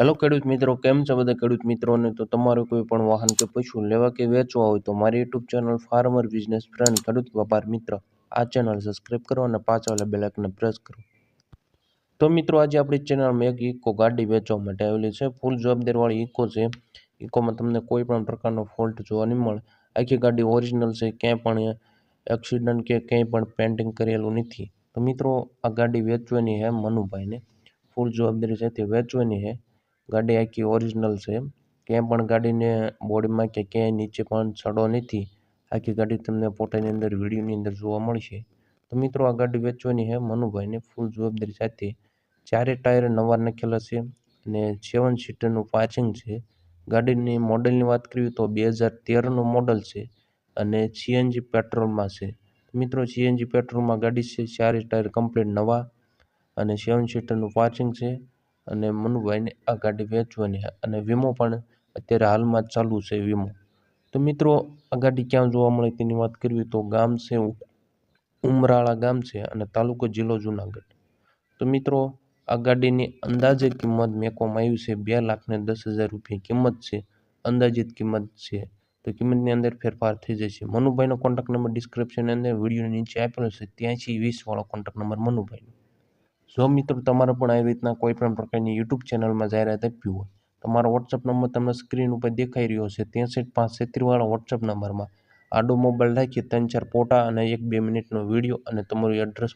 Hello ખેડૂત મિત્રો, કેમ છો બધા ખેડૂત મિત્રોને? તો તમારું કોઈ પણ વાહન કે પશુ લેવા કે વેચવા હોય તો મારી YouTube channel farmer business friend ખેડૂત વેપાર મિત્ર આ ચેનલ સબસ્ક્રાઇબ કરો અને પાછળ વાળા બેલ આઇકનને પ્રેસ કરો. તો મિત્રો આજે આપણી ચેનલમાં એક ઇકો ગાડી વેચવા માટે આવેલી છે. ફૂલ જવાબદારીવાળી ઇકો છે. ઇકોમાં તમને કોઈ પણ પ્રકારનો ફોલ્ટ જોવા નહીં મળે. આખી ગાડી ઓરિજિનલ છે, ક્યાંય પણ એક્સિડન્ટ કે ક્યાંય પણ પેન્ટિંગ કરેલું નથી. તો મિત્રો આ ગાડી વેચવાની છે મનુભાઈને, ફૂલ જવાબદારી સાથે વેચવાની છે. ગાડી આખી ઓરિજિનલ છે, ક્યાંય પણ ગાડીને બોડીમાં કે ક્યાંય નીચે પણ સડો નથી. આખી ગાડી તમને ફોટાની અંદર વિડીયોની અંદર જોવા મળશે. તો મિત્રો આ ગાડી વેચવાની છે મનુભાઈને ફૂલ જવાબદારી સાથે. ચારે ટાયર નવા નાખેલા છે અને 7 સીટરનું પાર્કિંગ છે. ગાડીની મોડલની વાત કરીએ તો 2013નું મોડલ છે અને સીએનજી પેટ્રોલમાં છે. મિત્રો સીએનજી પેટ્રોલમાં ગાડી છે, ચારે ટાયર કમ્પ્લીટ નવા અને 7 સીટરનું પાર્કિંગ છે. અને મનુભાઈને આ ગાડી વેચવાની છે અને વીમો પણ અત્યારે હાલમાં જ ચાલુ છે વીમો. તો મિત્રો આ ગાડી ક્યાં જોવા મળે તેની વાત કરવી તો ગામ છે ઉમરાળા ગામ છે અને તાલુકો જિલ્લો જુનાગઢ. તો મિત્રો આ ગાડીની અંદાજે કિંમત મેકવામાં આવી છે 2,10,000 રૂપિયા કિંમત છે, અંદાજિત કિંમત છે. તો કિંમતની અંદર ફેરફાર થઈ જશે. મનુભાઈનો કોન્ટેક્ટ નંબર ડિસ્ક્રિપ્શનની અંદર વિડીયોની નીચે આપેલો છે, 8320 વાળો કોન્ટેક્ટ નંબર મનુભાઈનો. જો મિત્રો તમારે પણ આવી રીતના કોઈ પણ પ્રકારની યુટ્યુબ ચેનલમાં જાહેરાત આપવી હોય, તમારો વોટ્સઅપ નંબર તમને સ્ક્રીન ઉપર દેખાઈ રહ્યો છે, 63 વાળા વોટ્સઅપ નંબરમાં આડો મોબાઈલ રાખી 3-4 ફોટા અને 1-2 મિનિટનો વિડીયો અને તમારું એડ્રેસ